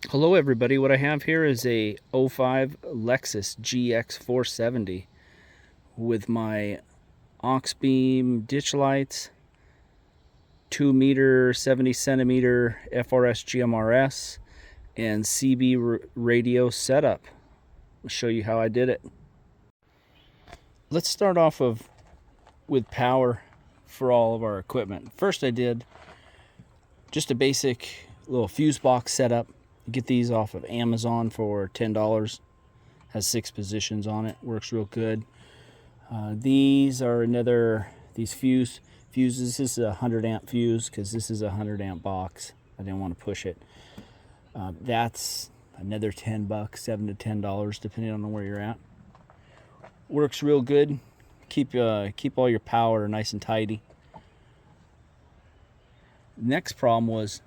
Hello everybody, what I have here is a '05 Lexus GX470 with my Auxbeam ditch lights, 2-meter 70cm FRS GMRS, and CB radio setup. I'll show you how I did it. Let's start off with power for all of our equipment. First I did just a basic little fuse box setup. Get these off of Amazon for $10. Has 6 positions on it. Works real good. These are these fuses. This is a 100 amp fuse because this is a 100 amp box. I didn't want to push it. That's another $10, $7 to $10 depending on where you're at. Works real good. Keep all your power nice and tidy. Next problem was,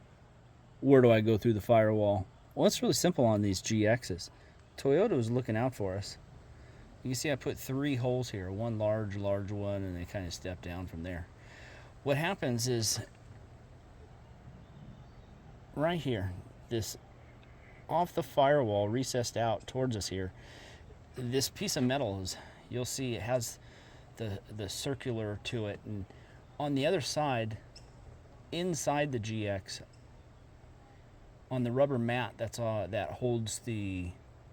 where do I go through the firewall? Well, it's really simple on these GXs. Toyota was looking out for us. You can see I put 3 holes here, one large one, and they kind of step down from there. What happens is, right here, this off the firewall, recessed out towards us here, this piece of metal is, you'll see it has the circular to it, and on the other side, inside the GX, on the rubber mat that holds the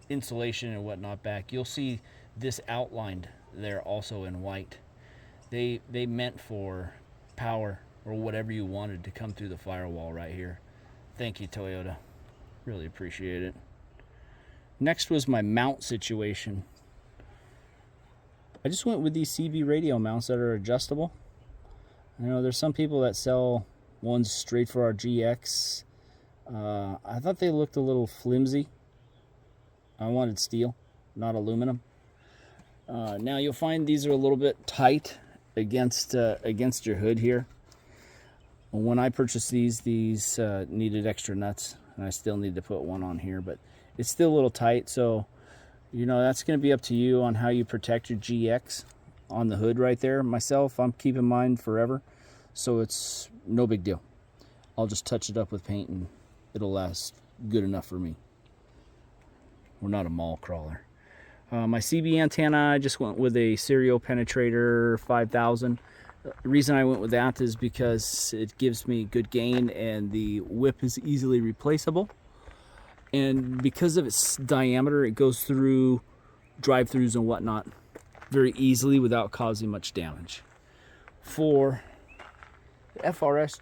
insulation and whatnot back, you'll see this outlined there also in white. They meant for power or whatever you wanted to come through the firewall right here. Thank you, Toyota. Really appreciate it. Next was my mount situation. I just went with these CB radio mounts that are adjustable. I know there's some people that sell ones straight for our GX. I thought they looked a little flimsy. I wanted steel, not aluminum. Now you'll find these are a little bit tight against your hood here. When I purchased these needed extra nuts, and I still need to put one on here, but it's still a little tight. So, you know, that's going to be up to you on how you protect your GX on the hood right there. Myself, I'm keeping mine forever, so it's no big deal. I'll just touch it up with paint and it'll last good enough for me. We're not a mall crawler. My CB antenna, I just went with a serial penetrator 5000. The reason I went with that is because it gives me good gain and the whip is easily replaceable. And because of its diameter, it goes through drive-throughs and whatnot very easily without causing much damage. For the FRS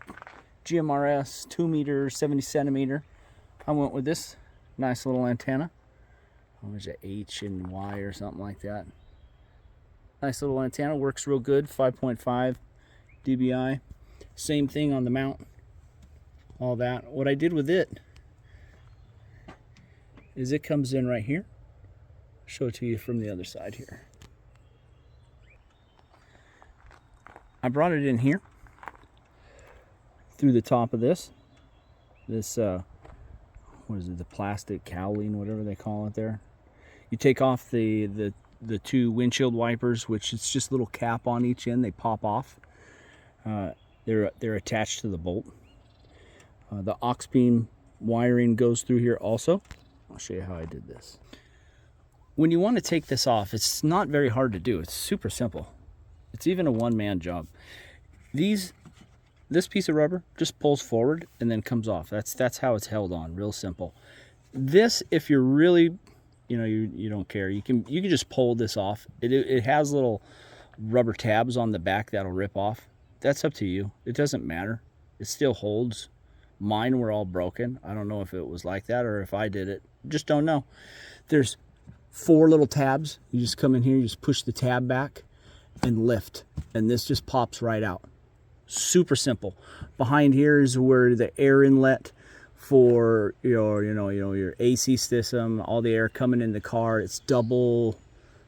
GMRS 2-meter 70cm, I went with this nice little antenna. What was it, H and Y or something like that. Nice little antenna, works real good. 5.5 dBi. Same thing on the mount. All that. What I did with it is it comes in right here. I'll show it to you from the other side here. I brought it in here through the top of this what is it, the plastic cowling, whatever they call it there. You take off the 2 windshield wipers, which is just a little cap on each end. They pop off. They're attached to the bolt. The Auxbeam wiring goes through here also. I'll show you how I did this. When you want to take this off, it's not very hard to do. It's super simple. It's even a one-man job. This piece of rubber just pulls forward and then comes off. That's how it's held on. Real simple. This, if you're really, you don't care, you can just pull this off. It has little rubber tabs on the back that'll rip off. That's up to you. It doesn't matter. It still holds. Mine were all broken. I don't know if it was like that or if I did it. Just don't know. There's 4 little tabs. You just come in here, you just push the tab back and lift, and this just pops right out. Super simple. Behind here is where the air inlet for your AC system, all the air coming in the car. It's double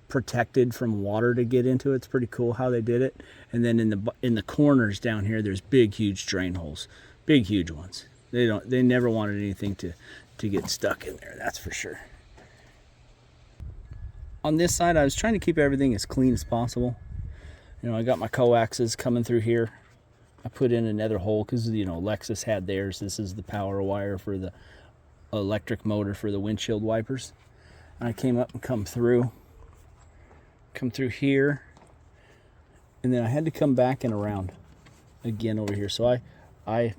protected from water to get into it. It's pretty cool how they did it. And then in the corners down here, there's big, huge drain holes, big, huge ones. They never wanted anything to get stuck in there. That's for sure. On this side, I was trying to keep everything as clean as possible. I got my coaxes coming through here. I put in another hole because Lexus had theirs. This is the power wire for the electric motor for the windshield wipers. And I came up and come through here, and then I had to come back and around again over here. So I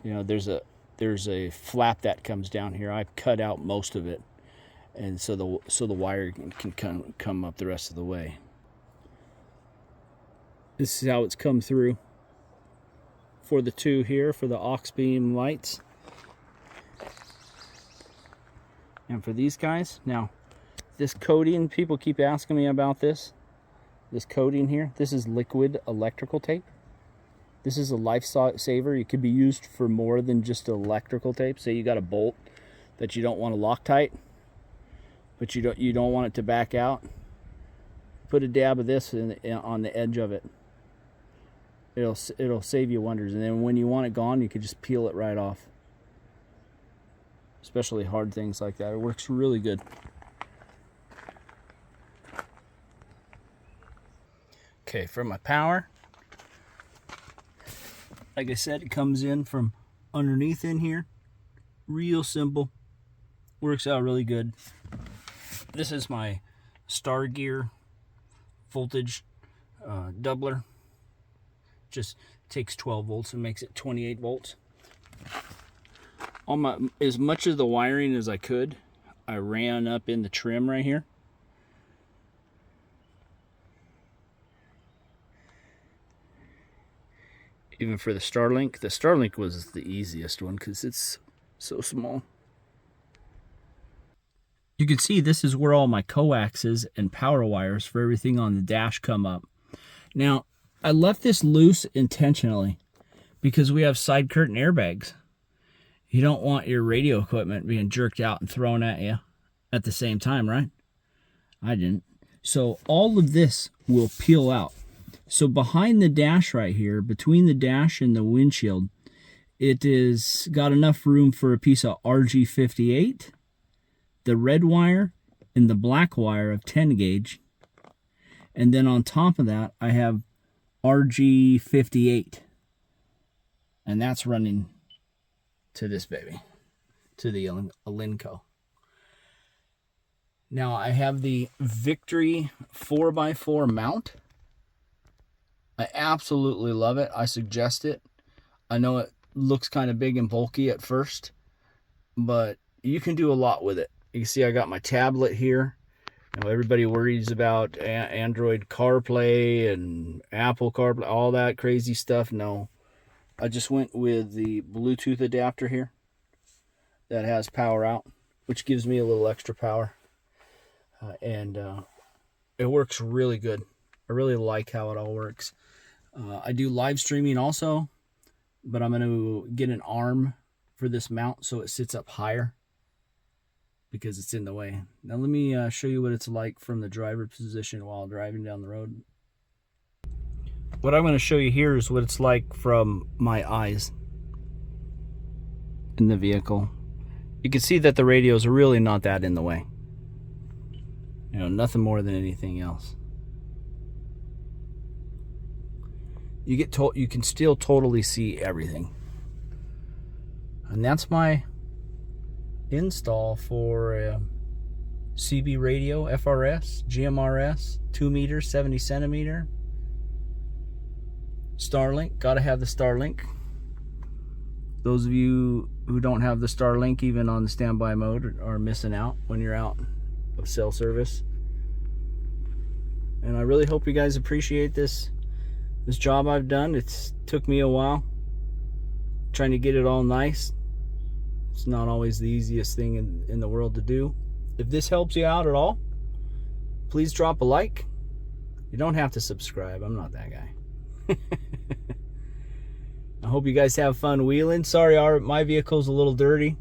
you know, there's a flap that comes down here. I cut out most of it, and so the wire can come up the rest of the way. This is how it's come through for the two here, for the Auxbeam lights. And for these guys, now this coating, people keep asking me about this coating here. This is liquid electrical tape. This is a lifesaver. It could be used for more than just electrical tape. Say you got a bolt that you don't want to Loctite, but you don't want it to back out. Put a dab of this on the edge of it. It'll save you wonders. And then when you want it gone, you could just peel it right off. Especially hard things like that. It works really good. Okay, for my power, like I said, it comes in from underneath in here. Real simple. Works out really good. This is my Star Gear voltage doubler. Just takes 12 volts and makes it 28 volts. As much of the wiring as I could, I ran up in the trim right here. Even for the Starlink was the easiest one because it's so small. You can see this is where all my coaxes and power wires for everything on the dash come up. Now, I left this loose intentionally because we have side curtain airbags. You don't want your radio equipment being jerked out and thrown at you at the same time, right? I didn't. So all of this will peel out. So behind the dash right here, between the dash and the windshield, it is got enough room for a piece of RG58, the red wire, and the black wire of 10 gauge. And then on top of that, I have RG58. And that's running to this baby, to the Alinco. Now I have the Victory 4x4 mount. I absolutely love it. I suggest it. I know it looks kind of big and bulky at first, but you can do a lot with it. You can see I got my tablet here. You know, everybody worries about Android CarPlay and Apple CarPlay, all that crazy stuff. No, I just went with the Bluetooth adapter here that has power out, which gives me a little extra power. And it works really good. I really like how it all works. I do live streaming also, but I'm going to get an arm for this mount so it sits up higher because it's in the way. Now let me show you what it's like from the driver position while driving down the road. What I'm going to show you here is what it's like from my eyes in the vehicle. You can see that the radios are really not that in the way. You know, nothing more than anything else. You can still totally see everything. And that's my install for a CB radio, FRS GMRS, 2 meters, 70 centimeter. Starlink, gotta have the Starlink. Those of you who don't have the Starlink even on the standby mode are missing out when you're out of cell service. And I really hope you guys appreciate this job I've done. It's took me a while trying to get it all nice. It's not always the easiest thing in the world to do. If this helps you out at all, please drop a like. You don't have to subscribe. I'm not that guy. I hope you guys have fun wheeling. Sorry, my vehicle's a little dirty.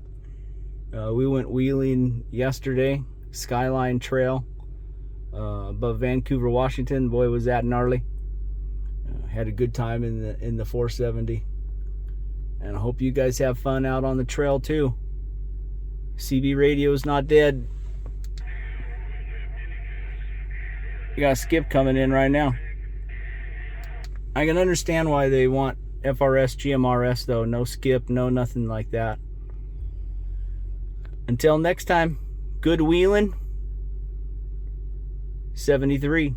We went wheeling yesterday, Skyline Trail above Vancouver, Washington. Boy, was that gnarly. Had a good time in the 470. And I hope you guys have fun out on the trail too. CB radio's not dead. You got a skip coming in right now. I can understand why they want FRS GMRS though. No skip, no nothing like that. Until next time, good wheeling. 73.